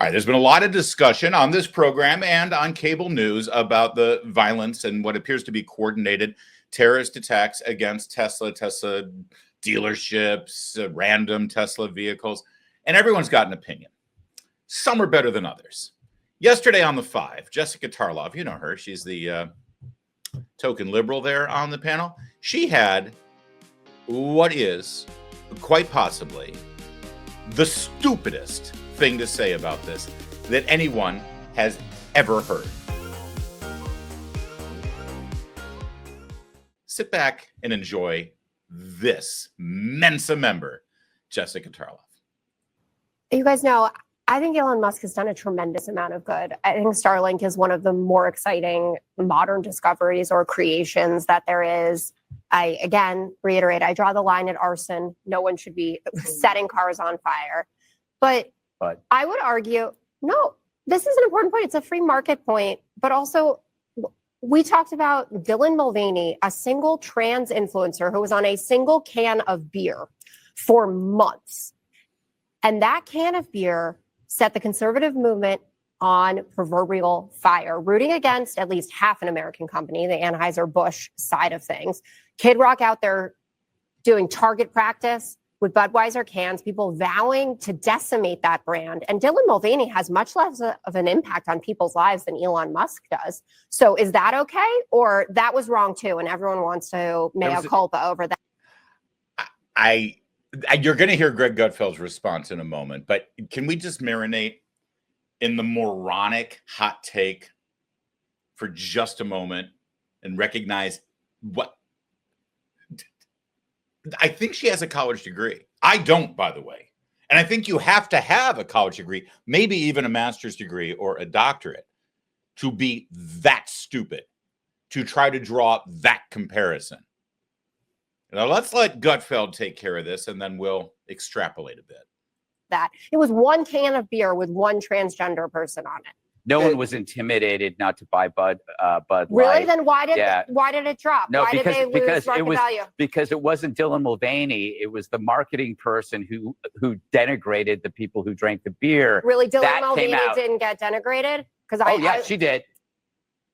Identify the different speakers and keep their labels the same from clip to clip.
Speaker 1: All right, there's been a lot of discussion on this program and on cable news about the violence and what appears to be coordinated terrorist attacks against Tesla dealerships, random Tesla vehicles, and everyone's got an opinion. Some are better than others. Yesterday on The Five, Jessica Tarlov, you know her, she's the token liberal there on the panel. She had what is quite possibly the stupidest thing to say about this that anyone has ever heard. Sit back and enjoy this Mensa member, Jessica Tarlov.
Speaker 2: You guys know, I think Elon Musk has done a tremendous amount of good. I think Starlink is one of the more exciting modern discoveries or creations that there is. I, again, reiterate, I draw the line at arson. No one should be setting cars on fire. But I would argue, no, this is an important point. It's a free market point. But also, we talked about Dylan Mulvaney, a single trans influencer who was on a single can of beer for months. And that can of beer set the conservative movement on proverbial fire, rooting against at least half an American company, the Anheuser-Busch side of things. Kid Rock out there doing target practice with Budweiser cans, people vowing to decimate that brand. And Dylan Mulvaney has much less of an impact on people's lives than Elon Musk does. So is that okay? Or that was wrong too, and everyone wants to mea culpa over that?
Speaker 1: You're going to hear Greg Gutfeld's response in a moment, but can we just marinate in the moronic hot take for just a moment and recognize what I think she has a college degree. I don't, by the way. And I think you have to have a college degree, maybe even a master's degree or a doctorate, to be that stupid, to try to draw that comparison. Now, let's let Gutfeld take care of this, and then we'll extrapolate a bit.
Speaker 2: That it was one can of beer with one transgender person on it.
Speaker 3: No one was intimidated not to buy Bud
Speaker 2: Really?
Speaker 3: Light.
Speaker 2: Then why did it drop?
Speaker 3: No,
Speaker 2: why did they lose market value?
Speaker 3: Because it wasn't Dylan Mulvaney. It was the marketing person who denigrated the people who drank the beer.
Speaker 2: Really, Dylan Mulvaney didn't get denigrated?
Speaker 3: She did.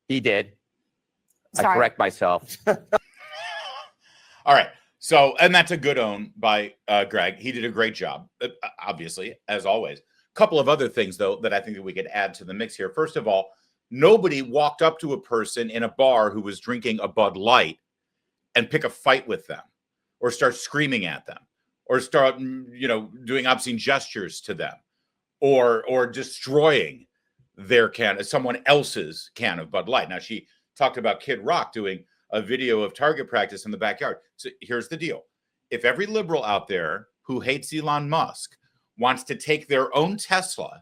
Speaker 3: He did.
Speaker 2: Sorry.
Speaker 3: I correct myself.
Speaker 1: All right. So, and that's a good own by Greg. He did a great job, obviously, as always. Couple of other things, though, that I think that we could add to the mix here. First of all, nobody walked up to a person in a bar who was drinking a Bud Light and pick a fight with them or start screaming at them or start, doing obscene gestures to them or destroying their someone else's can of Bud Light. Now, she talked about Kid Rock doing a video of target practice in the backyard. So here's the deal. If every liberal out there who hates Elon Musk wants to take their own Tesla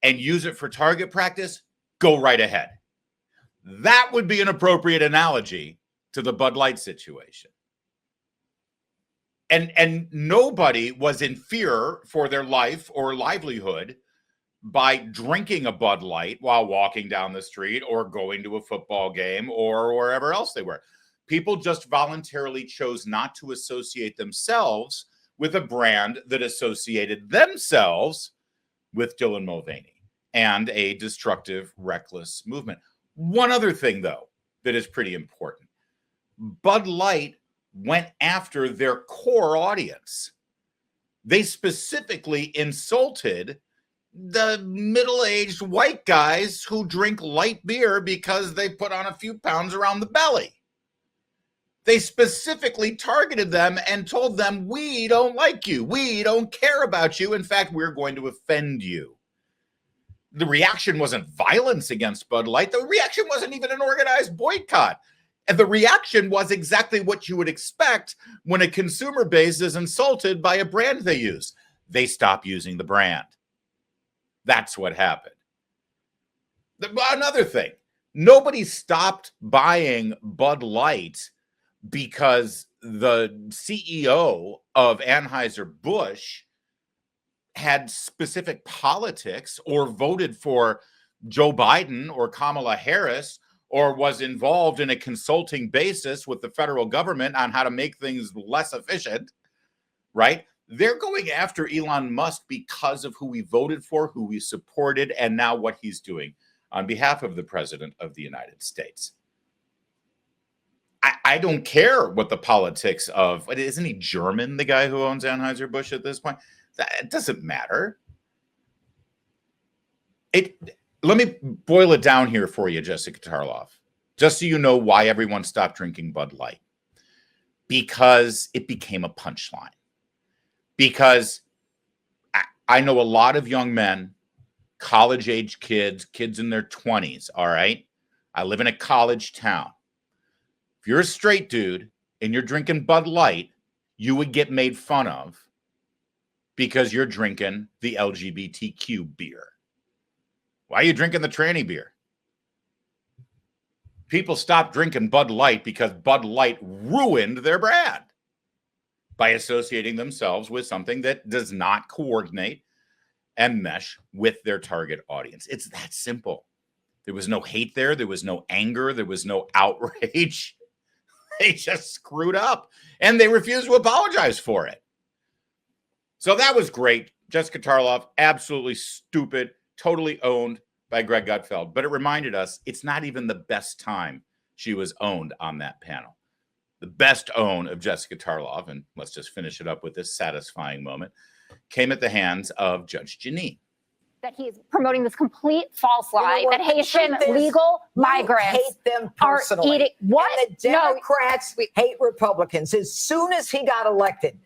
Speaker 1: and use it for target practice, go right ahead. That would be an appropriate analogy to the Bud Light situation. And nobody was in fear for their life or livelihood by drinking a Bud Light while walking down the street or going to a football game or wherever else they were. People just voluntarily chose not to associate themselves with a brand that associated themselves with Dylan Mulvaney and a destructive, reckless movement. One other thing, though, that is pretty important. Bud Light went after their core audience. They specifically insulted the middle-aged white guys who drink light beer because they put on a few pounds around the belly. They specifically targeted them and told them, we don't like you. We don't care about you. In fact, we're going to offend you. The reaction wasn't violence against Bud Light. The reaction wasn't even an organized boycott. And the reaction was exactly what you would expect when a consumer base is insulted by a brand they use. They stop using the brand. That's what happened. Another thing, nobody stopped buying Bud Light because the CEO of Anheuser-Busch had specific politics or voted for Joe Biden or Kamala Harris or was involved in a consulting basis with the federal government on how to make things less efficient, right? They're going after Elon Musk because of who we voted for, who we supported, and now what he's doing on behalf of the president of the United States. I don't care what the politics of, isn't he German, the guy who owns Anheuser-Busch at this point? It doesn't matter. Let me boil it down here for you, Jessica Tarlov, just so you know why everyone stopped drinking Bud Light. Because it became a punchline. Because I know a lot of young men, college-age kids in their 20s, all right? I live in a college town. If you're a straight dude and you're drinking Bud Light, you would get made fun of because you're drinking the LGBTQ beer. Why are you drinking the tranny beer? People stopped drinking Bud Light because Bud Light ruined their brand by associating themselves with something that does not coordinate and mesh with their target audience. It's that simple. There was no hate there. There was no anger. There was no outrage. They just screwed up and they refused to apologize for it. So that was great. Jessica Tarlov, absolutely stupid, totally owned by Greg Gutfeld. But it reminded us it's not even the best time she was owned on that panel. The best own of Jessica Tarlov, and let's just finish it up with this satisfying moment, came at the hands of Judge Janine.
Speaker 4: That he's promoting this complete false lie that Haitian
Speaker 5: This,
Speaker 4: legal migrants
Speaker 5: hate them
Speaker 4: are
Speaker 5: personally.
Speaker 4: eating. What?
Speaker 5: And the Democrats hate Republicans. As soon as he got elected,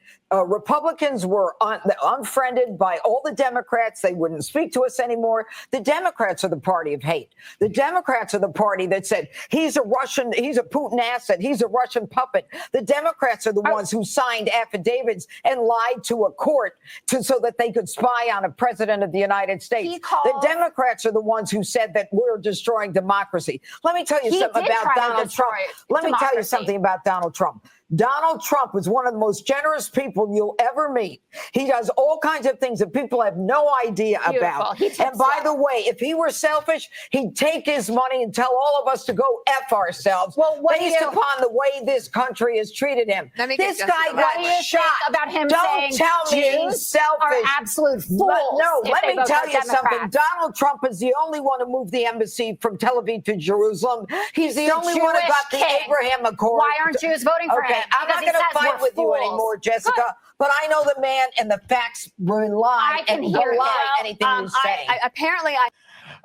Speaker 5: Republicans were unfriended by all the Democrats. They wouldn't speak to us anymore. The Democrats are the party of hate. The Democrats are the party that said he's a Russian, he's a Putin asset, he's a Russian puppet. The Democrats are the ones who signed affidavits and lied to a court so that they could spy on a president of the United States. The Democrats are the ones who said that we're destroying democracy. Let me tell you something about Donald Trump. Let me tell you something about Donald Trump. Donald Trump was one of the most generous people you'll ever meet. He does all kinds of things that people have no idea about. And by the way, if he were selfish, he'd take his money and tell all of us to go F ourselves based upon the way this country has treated him. This guy got shot.
Speaker 4: About him
Speaker 5: Don't tell me he's selfish.
Speaker 4: Are absolute fools.
Speaker 5: No, let me tell you something. Donald Trump is the only one who moved the embassy from Tel Aviv to Jerusalem. He's the only one who got the Abraham Accord.
Speaker 4: Why aren't Jews voting for him?
Speaker 5: I'm not going to fight with you anymore, Jessica. But I know the man, and the facts rely and belie anything you say.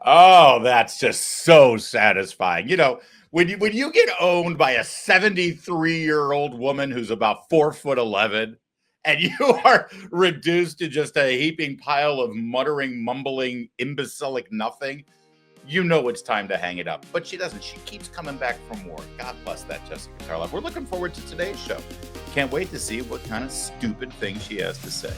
Speaker 1: Oh, that's just so satisfying. You know, when you get owned by a 73-year-old woman who's about 4'11", and you are reduced to just a heaping pile of muttering, mumbling, imbecilic nothing, you know it's time to hang it up. But she doesn't. She keeps coming back for more. God bless that Jessica Tarlov. We're looking forward to today's show. Can't wait to see what kind of stupid things she has to say.